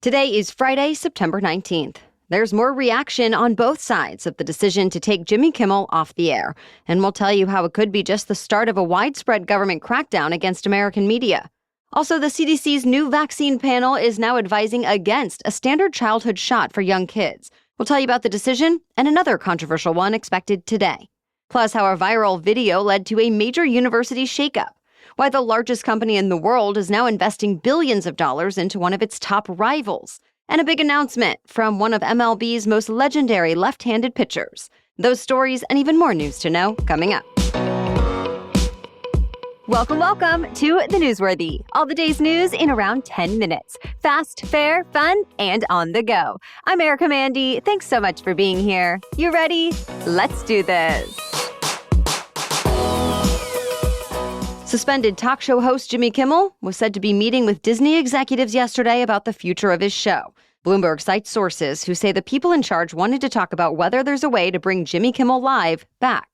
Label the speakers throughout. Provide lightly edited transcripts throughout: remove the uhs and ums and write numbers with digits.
Speaker 1: Today is Friday, September 19th. There's more reaction on both sides of the decision to take Jimmy Kimmel off the air, and we'll tell you how it could be just the start of a widespread government crackdown against American media. Also, the CDC's new vaccine panel is now advising against a standard childhood shot for young kids. We'll tell you about the decision and another controversial one expected today. Plus, how a viral video led to a major university shakeup. Why the largest company in the world is now investing billions of dollars into one of its top rivals. And a big announcement from one of MLB's most legendary left-handed pitchers. Those stories and even more news to know coming up. Welcome to The Newsworthy. All the day's news in around 10 minutes. Fast, fair, fun, and on the go. I'm Erica Mandy. Thanks so much for being here. You ready? Let's do this. Suspended talk show host Jimmy Kimmel was said to be meeting with Disney executives yesterday about the future of his show. Bloomberg cites sources who say the people in charge wanted to talk about whether there's a way to bring Jimmy Kimmel Live back.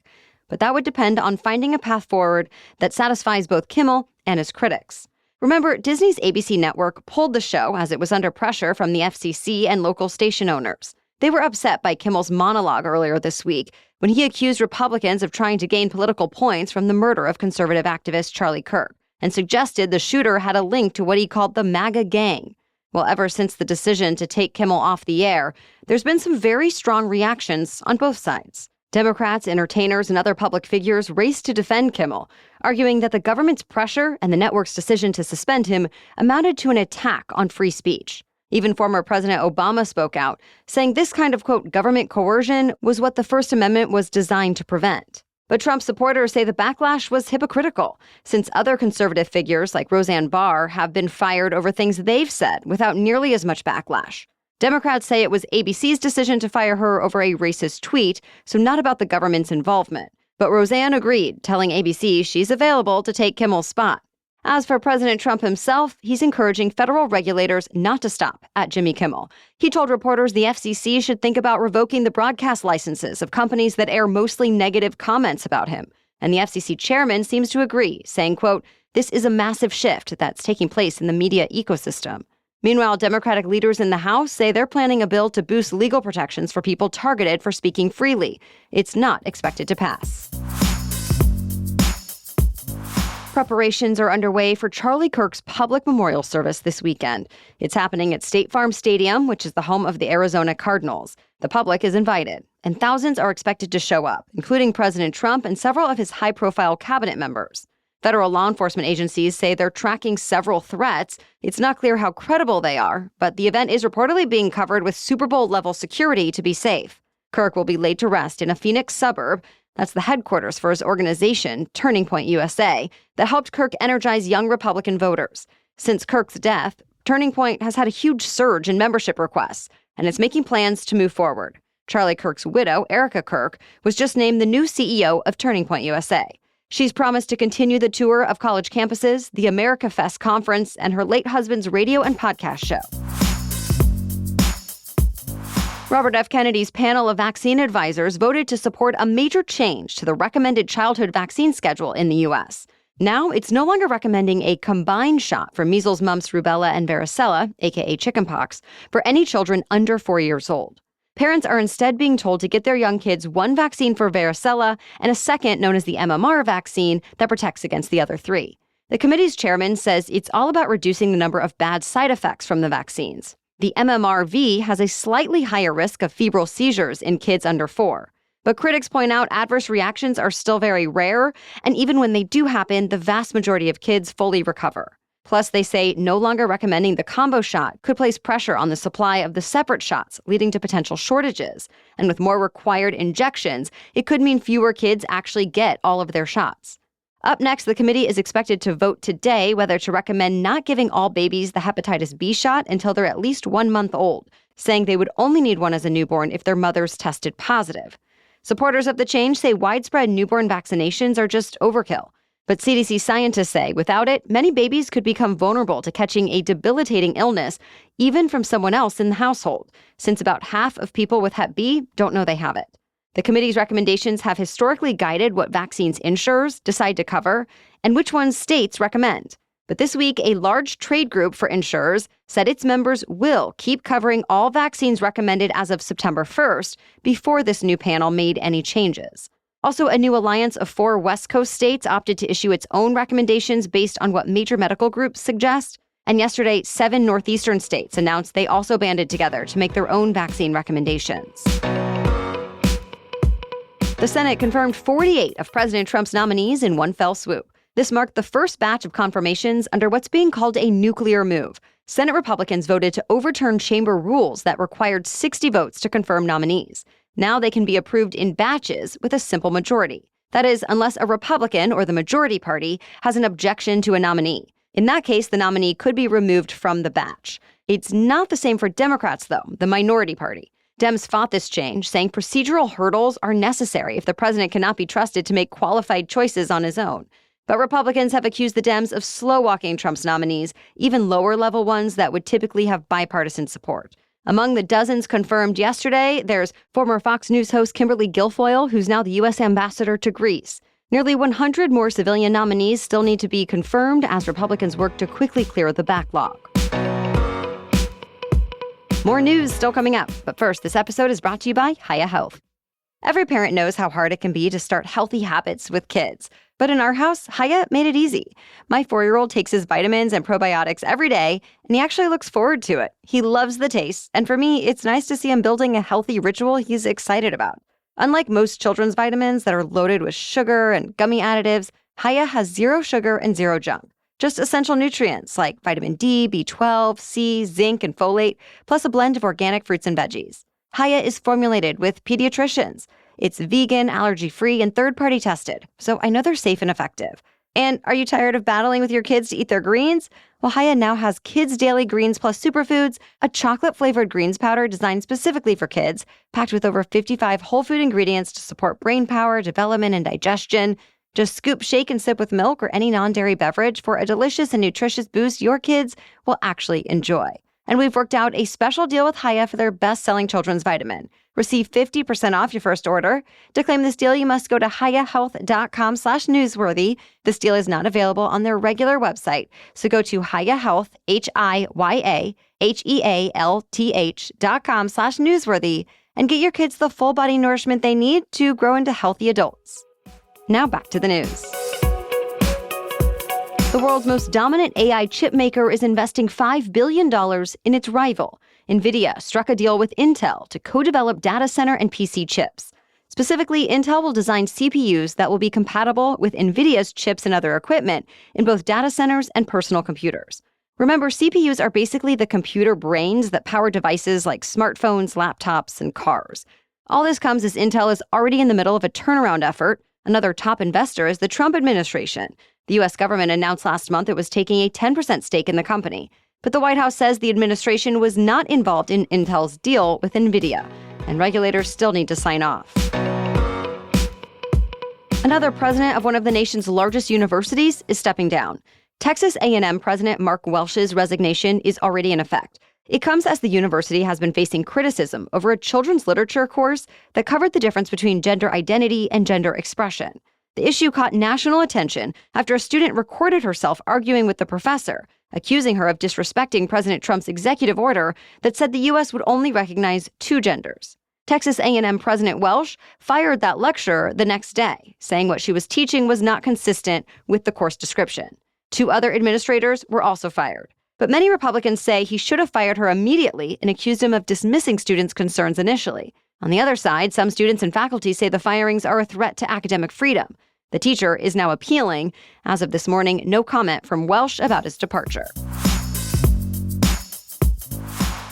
Speaker 1: But that would depend on finding a path forward that satisfies both Kimmel and his critics. Remember, Disney's ABC network pulled the show as it was under pressure from the FCC and local station owners. They were upset by Kimmel's monologue earlier this week when he accused Republicans of trying to gain political points from the murder of conservative activist Charlie Kirk and suggested the shooter had a link to what he called the MAGA gang. Well, ever since the decision to take Kimmel off the air, there's been some very strong reactions on both sides. Democrats, entertainers, and other public figures raced to defend Kimmel, arguing that the government's pressure and the network's decision to suspend him amounted to an attack on free speech. Even former President Obama spoke out, saying this kind of, quote, government coercion was what the First Amendment was designed to prevent. But Trump supporters say the backlash was hypocritical, since other conservative figures like Roseanne Barr have been fired over things they've said without nearly as much backlash. Democrats say it was ABC's decision to fire her over a racist tweet, so not about the government's involvement. But Roseanne agreed, telling ABC she's available to take Kimmel's spot. As for President Trump himself, he's encouraging federal regulators not to stop at Jimmy Kimmel. He told reporters the FCC should think about revoking the broadcast licenses of companies that air mostly negative comments about him. And the FCC chairman seems to agree, saying, quote, this is a massive shift that's taking place in the media ecosystem. Meanwhile, Democratic leaders in the House say they're planning a bill to boost legal protections for people targeted for speaking freely. It's not expected to pass. Preparations are underway for Charlie Kirk's public memorial service this weekend. It's happening at State Farm Stadium, which is the home of the Arizona Cardinals. The public is invited, and thousands are expected to show up, including President Trump and several of his high-profile cabinet members. Federal law enforcement agencies say they're tracking several threats. It's not clear how credible they are, but the event is reportedly being covered with Super Bowl-level security to be safe. Kirk will be laid to rest in a Phoenix suburb. That's the headquarters for his organization, Turning Point USA, that helped Kirk energize young Republican voters. Since Kirk's death, Turning Point has had a huge surge in membership requests, and it's making plans to move forward. Charlie Kirk's widow, Erica Kirk, was just named the new CEO of Turning Point USA. She's promised to continue the tour of college campuses, the America Fest conference, and her late husband's radio and podcast show. Robert F. Kennedy's panel of vaccine advisors voted to support a major change to the recommended childhood vaccine schedule in the U.S. Now, it's no longer recommending a combined shot for measles, mumps, rubella, and varicella, aka chickenpox, for any children under 4 years old. Parents are instead being told to get their young kids one vaccine for varicella and a second, known as the MMR vaccine, that protects against the other three. The committee's chairman says it's all about reducing the number of bad side effects from the vaccines. The MMRV has a slightly higher risk of febrile seizures in kids under 4. But critics point out adverse reactions are still very rare, and even when they do happen, the vast majority of kids fully recover. Plus, they say no longer recommending the combo shot could place pressure on the supply of the separate shots, leading to potential shortages. And with more required injections, it could mean fewer kids actually get all of their shots. Up next, the committee is expected to vote today whether to recommend not giving all babies the hepatitis B shot until they're at least 1 month old, saying they would only need one as a newborn if their mothers tested positive. Supporters of the change say widespread newborn vaccinations are just overkill. But CDC scientists say without it, many babies could become vulnerable to catching a debilitating illness, even from someone else in the household, since about half of people with Hep B don't know they have it. The committee's recommendations have historically guided what vaccines insurers decide to cover and which ones states recommend. But this week, a large trade group for insurers said its members will keep covering all vaccines recommended as of September 1st before this new panel made any changes. Also, a new alliance of 4 West Coast states opted to issue its own recommendations based on what major medical groups suggest. And yesterday, 7 northeastern states announced they also banded together to make their own vaccine recommendations. The Senate confirmed 48 of President Trump's nominees in one fell swoop. This marked the first batch of confirmations under what's being called a nuclear move. Senate Republicans voted to overturn chamber rules that required 60 votes to confirm nominees. Now they can be approved in batches with a simple majority. That is, unless a Republican or the majority party has an objection to a nominee. In that case, the nominee could be removed from the batch. It's not the same for Democrats, though, the minority party. Dems fought this change, saying procedural hurdles are necessary if the president cannot be trusted to make qualified choices on his own. But Republicans have accused the Dems of slow-walking Trump's nominees, even lower-level ones that would typically have bipartisan support. Among the dozens confirmed yesterday, there's former Fox News host Kimberly Guilfoyle, who's now the U.S. ambassador to Greece. Nearly 100 more civilian nominees still need to be confirmed as Republicans work to quickly clear the backlog. More news still coming up, but first, this episode is brought to you by Hiya Health. Every parent knows how hard it can be to start healthy habits with kids. But in our house, Hiya made it easy. My 4-year-old takes his vitamins and probiotics every day, and he actually looks forward to it. He loves the taste, and for me, it's nice to see him building a healthy ritual he's excited about. Unlike most children's vitamins that are loaded with sugar and gummy additives, Hiya has 0 sugar and 0 junk. Just essential nutrients like vitamin D, B12, C, zinc, and folate, plus a blend of organic fruits and veggies. Hiya is formulated with pediatricians. It's vegan, allergy-free, and third-party tested, so I know they're safe and effective. And are you tired of battling with your kids to eat their greens? Well, Hiya now has Kids Daily Greens Plus Superfoods, a chocolate-flavored greens powder designed specifically for kids, packed with over 55 whole food ingredients to support brain power, development, and digestion. Just scoop, shake, and sip with milk or any non-dairy beverage for a delicious and nutritious boost your kids will actually enjoy. And we've worked out a special deal with Hiya for their best-selling children's vitamin. Receive 50% off your first order. To claim this deal, you must go to hiyahealth.com/newsworthy. This deal is not available on their regular website, so go to Hiya Health, HIYAHEALTH.com/newsworthy, and get your kids the full-body nourishment they need to grow into healthy adults. Now back to the news. The world's most dominant AI chip maker is investing $5 billion in its rival. Nvidia struck a deal with Intel to co-develop data center and PC chips. Specifically, Intel will design CPUs that will be compatible with Nvidia's chips and other equipment in both data centers and personal computers. Remember, CPUs are basically the computer brains that power devices like smartphones, laptops, and cars. All this comes as Intel is already in the middle of a turnaround effort. Another top investor is the Trump administration. The U.S. government announced last month it was taking a 10% stake in the company. But the White House says the administration was not involved in Intel's deal with Nvidia, and regulators still need to sign off. Another president of one of the nation's largest universities is stepping down. Texas A&M President Mark Welch's resignation is already in effect. It comes as the university has been facing criticism over a children's literature course that covered the difference between gender identity and gender expression. The issue caught national attention after a student recorded herself arguing with the professor, accusing her of disrespecting President Trump's executive order that said the U.S. would only recognize 2 genders. Texas A&M President Welch fired that lecturer the next day, saying what she was teaching was not consistent with the course description. 2 other administrators were also fired. But many Republicans say he should have fired her immediately and accused him of dismissing students' concerns initially. On the other side, some students and faculty say the firings are a threat to academic freedom. The teacher is now appealing. As of this morning, no comment from Welch about his departure.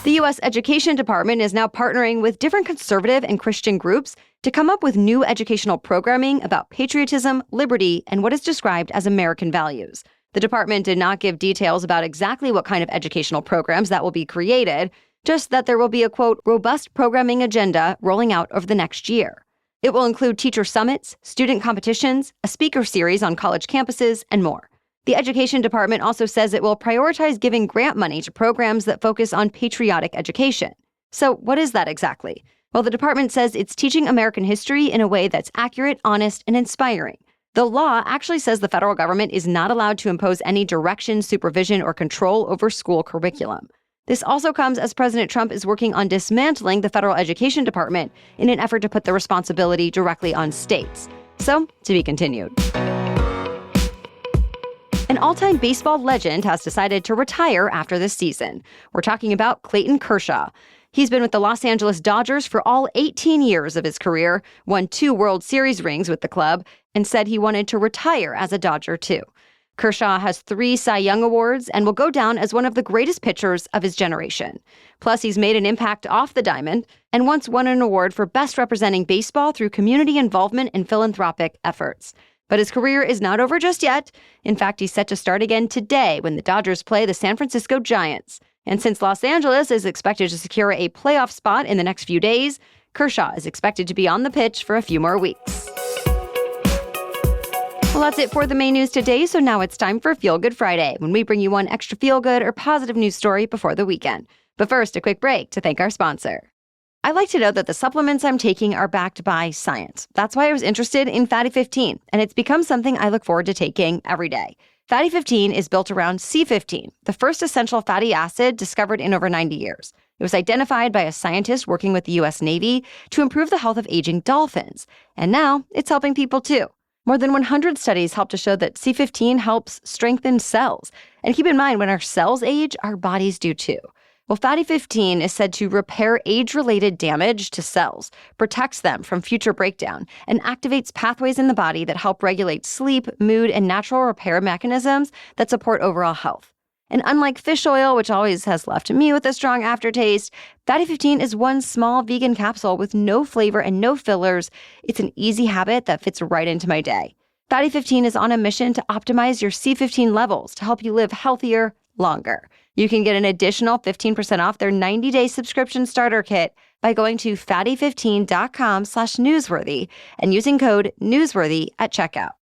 Speaker 1: The U.S. Education Department is now partnering with different conservative and Christian groups to come up with new educational programming about patriotism, liberty, and what is described as American values. The department did not give details about exactly what kind of educational programs that will be created, just that there will be a, quote, robust programming agenda rolling out over the next year. It will include teacher summits, student competitions, a speaker series on college campuses, and more. The Education Department also says it will prioritize giving grant money to programs that focus on patriotic education. So what is that exactly? Well, the department says it's teaching American history in a way that's accurate, honest, and inspiring. The law actually says the federal government is not allowed to impose any direction, supervision, or control over school curriculum. This also comes as President Trump is working on dismantling the federal education department in an effort to put the responsibility directly on states. So, to be continued. An all-time baseball legend has decided to retire after this season. We're talking about Clayton Kershaw. He's been with the Los Angeles Dodgers for all 18 years of his career, won 2 World Series rings with the club, and said he wanted to retire as a Dodger too. Kershaw has 3 Cy Young Awards and will go down as one of the greatest pitchers of his generation. Plus, he's made an impact off the diamond and once won an award for best representing baseball through community involvement and philanthropic efforts. But his career is not over just yet. In fact, he's set to start again today when the Dodgers play the San Francisco Giants. And since Los Angeles is expected to secure a playoff spot in the next few days, Kershaw is expected to be on the pitch for a few more weeks. Well, that's it for the main news today, so now it's time for Feel Good Friday, when we bring you one extra feel-good or positive news story before the weekend. But first, a quick break to thank our sponsor. I like to know that the supplements I'm taking are backed by science. That's why I was interested in Fatty 15, and it's become something I look forward to taking every day. Fatty 15 is built around C15, the first essential fatty acid discovered in over 90 years. It was identified by a scientist working with the U.S. Navy to improve the health of aging dolphins. And now it's helping people too. More than 100 studies help to show that C15 helps strengthen cells. And keep in mind, when our cells age, our bodies do too. Well, Fatty 15 is said to repair age-related damage to cells, protects them from future breakdown, and activates pathways in the body that help regulate sleep, mood, and natural repair mechanisms that support overall health. And unlike fish oil, which always has left me with a strong aftertaste, Fatty 15 is one small vegan capsule with no flavor and no fillers. It's an easy habit that fits right into my day. Fatty 15 is on a mission to optimize your C15 levels to help you live healthier, longer. You can get an additional 15% off their 90-day subscription starter kit by going to fatty15.com/newsworthy and using code newsworthy at checkout.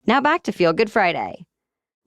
Speaker 1: Now back to Feel Good Friday.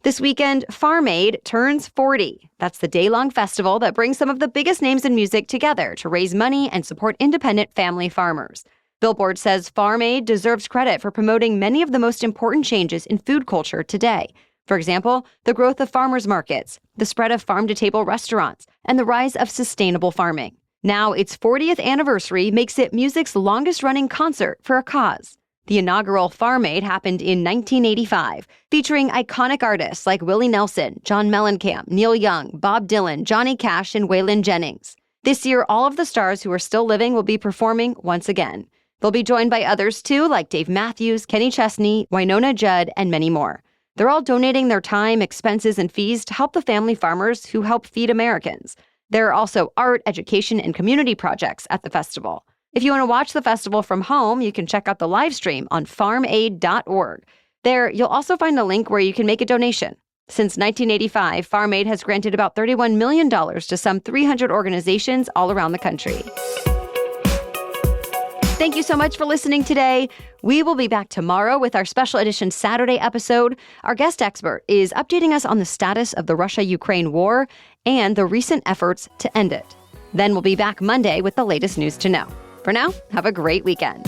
Speaker 1: This weekend, Farm Aid turns 40. That's the day-long festival that brings some of the biggest names in music together to raise money and support independent family farmers. Billboard says Farm Aid deserves credit for promoting many of the most important changes in food culture today. For example, the growth of farmers markets, the spread of farm-to-table restaurants, and the rise of sustainable farming. Now, its 40th anniversary makes it music's longest-running concert for a cause. The inaugural Farm Aid happened in 1985, featuring iconic artists like Willie Nelson, John Mellencamp, Neil Young, Bob Dylan, Johnny Cash, and Waylon Jennings. This year, all of the stars who are still living will be performing once again. They'll be joined by others too, like Dave Matthews, Kenny Chesney, Winona Judd, and many more. They're all donating their time, expenses, and fees to help the family farmers who help feed Americans. There are also art, education, and community projects at the festival. If you want to watch the festival from home, you can check out the live stream on farmaid.org. There, you'll also find a link where you can make a donation. Since 1985, Farm Aid has granted about $31 million to some 300 organizations all around the country. Thank you so much for listening today. We will be back tomorrow with our special edition Saturday episode. Our guest expert is updating us on the status of the Russia-Ukraine war and the recent efforts to end it. Then we'll be back Monday with the latest news to know. For now, have a great weekend.